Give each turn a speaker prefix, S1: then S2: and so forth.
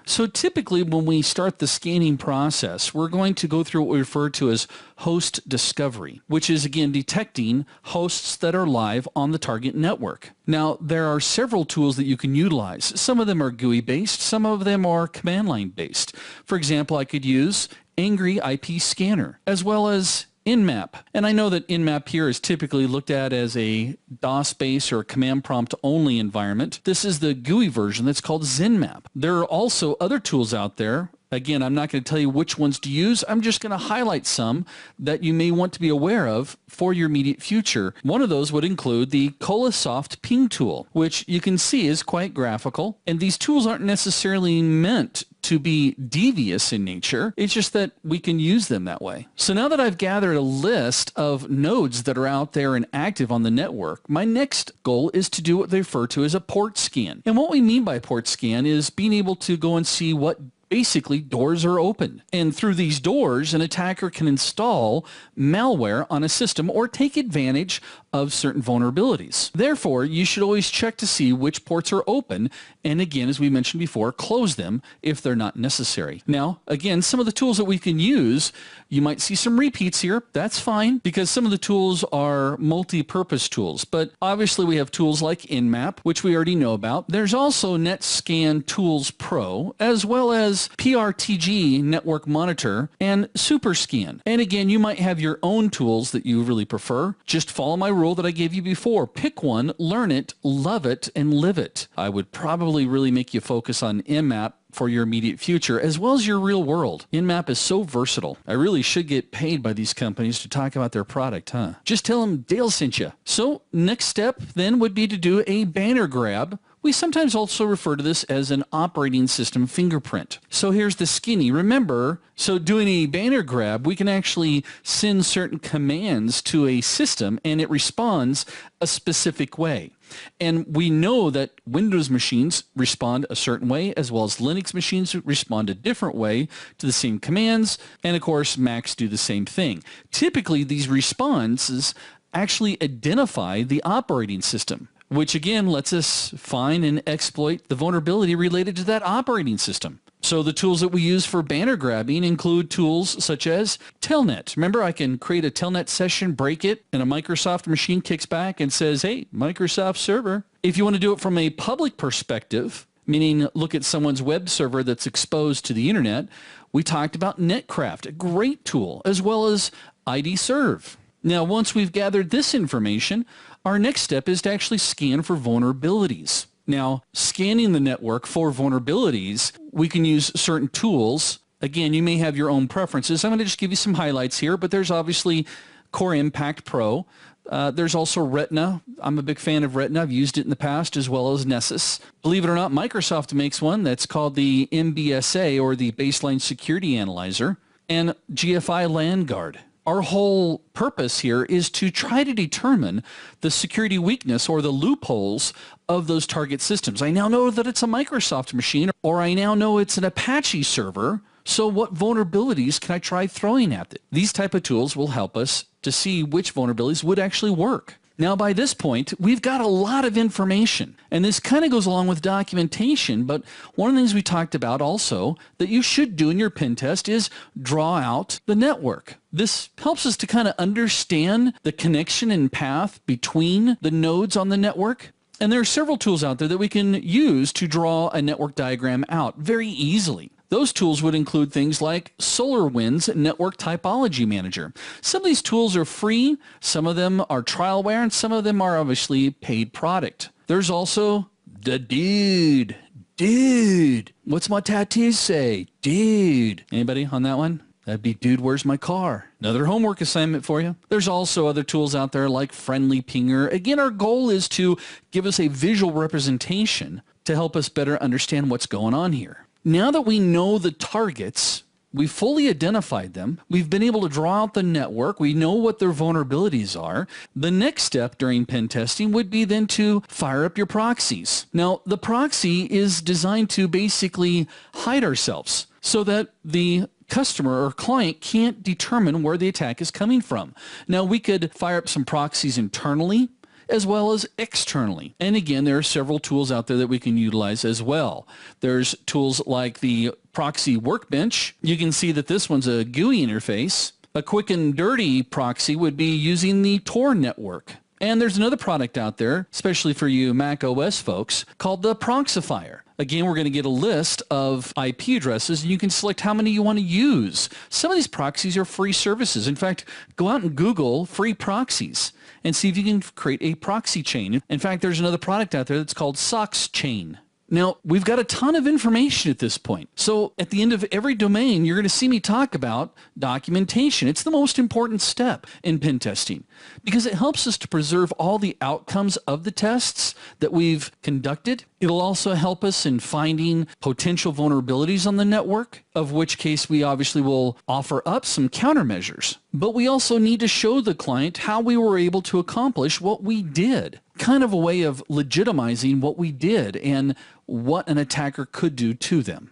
S1: So typically when we start the scanning process, we're going to go through what we refer to as host discovery, which is again detecting hosts that are live on the target network. Now, there are several tools that you can utilize. Some of them are GUI based, some of them are command line based. For example, I could use Angry IP Scanner as well as Nmap. And I know that Nmap here is typically looked at as a DOS-based or command prompt only environment. This is the GUI version that's called Zenmap. There are also other tools out there. Again, I'm not going to tell you which ones to use. I'm just going to highlight some that you may want to be aware of for your immediate future. One of those would include the Colasoft Ping tool, which you can see is quite graphical. And these tools aren't necessarily meant to be devious in nature. It's just that we can use them that way. So now that I've gathered a list of nodes that are out there and active on the network, my next goal is to do what they refer to as a port scan. And what we mean by port scan is being able to go and see what basically doors are open. And through these doors, an attacker can install malware on a system or take advantage of certain vulnerabilities. Therefore, you should always check to see which ports are open. And again, as we mentioned before, close them if they're not necessary. Now, again, some of the tools that we can use, you might see some repeats here. That's fine because some of the tools are multi-purpose tools. But obviously we have tools like Nmap, which we already know about. There's also NetScan Tools Pro, as well as PRTG Network Monitor and SuperScan. And again, you might have your own tools that you really prefer. Just follow my rule that I gave you before. Pick one, learn it, love it, and live it. I would probably really make you focus on Nmap for your immediate future as well as your real world. Nmap is so versatile. I really should get paid by these companies to talk about their product, huh? Just tell them Dale sent you. So next step then would be to do a banner grab. We sometimes also refer to this as an operating system fingerprint. So here's the skinny. Remember, so doing a banner grab, we can actually send certain commands to a system and it responds a specific way. And we know that Windows machines respond a certain way, as well as Linux machines respond a different way to the same commands. And of course, Macs do the same thing. Typically, these responses actually identify the operating system, which again lets us find and exploit the vulnerability related to that operating system. So the tools that we use for banner grabbing include tools such as Telnet. Remember, I can create a Telnet session, break it, and a Microsoft machine kicks back and says, hey, Microsoft server. If you want to do it from a public perspective, meaning look at someone's web server that's exposed to the internet, we talked about Netcraft, a great tool, as well as IDServe. Now, once we've gathered this information, our next step is to actually scan for vulnerabilities. Now, scanning the network for vulnerabilities, we can use certain tools. Again, you may have your own preferences. I'm going to just give you some highlights here, but there's obviously Core Impact Pro. There's also Retina. I'm a big fan of Retina. I've used it in the past, as well as Nessus. Believe it or not, Microsoft makes one that's called the MBSA, or the Baseline Security Analyzer, and GFI LandGuard. Our whole purpose here is to try to determine the security weakness or the loopholes of those target systems. I now know that it's a Microsoft machine, or I now know it's an Apache server. So what vulnerabilities can I try throwing at it? These type of tools will help us to see which vulnerabilities would actually work. Now, by this point, we've got a lot of information, and this kind of goes along with documentation, but one of the things we talked about also that you should do in your pen test is draw out the network. This helps us to kind of understand the connection and path between the nodes on the network. And there are several tools out there that we can use to draw a network diagram out very easily. Those tools would include things like SolarWinds Network Typology Manager. Some of these tools are free, some of them are trialware, and some of them are obviously paid product. There's also the dude. What's my tattoo say? Dude. Anybody on that one? That'd be Dude, Where's My Car? Another homework assignment for you. There's also other tools out there like Friendly Pinger. Again, our goal is to give us a visual representation to help us better understand what's going on here. Now that we know the targets, we've fully identified them, we've been able to draw out the network, we know what their vulnerabilities are, the next step during pen testing would be then to fire up your proxies. Now, the proxy is designed to basically hide ourselves so that the customer or client can't determine where the attack is coming from. Now, we could fire up some proxies internally, as well as externally. And again, there are several tools out there that we can utilize as well. There's tools like the proxy workbench. You can see that this one's a GUI interface. A quick and dirty proxy would be using the Tor network. And there's another product out there, especially for you Mac OS folks, called the Proxifier. Again, we're going to get a list of IP addresses, and you can select how many you want to use. Some of these proxies are free services. In fact, go out and Google free proxies and see if you can create a proxy chain. In fact, there's another product out there that's called Socks Chain. Now, we've got a ton of information at this point. So at the end of every domain, you're going to see me talk about documentation. It's the most important step in pen testing because it helps us to preserve all the outcomes of the tests that we've conducted. It'll also help us in finding potential vulnerabilities on the network, of which case we obviously will offer up some countermeasures. But we also need to show the client how we were able to accomplish what we did. Kind of a way of legitimizing what we did and what an attacker could do to them.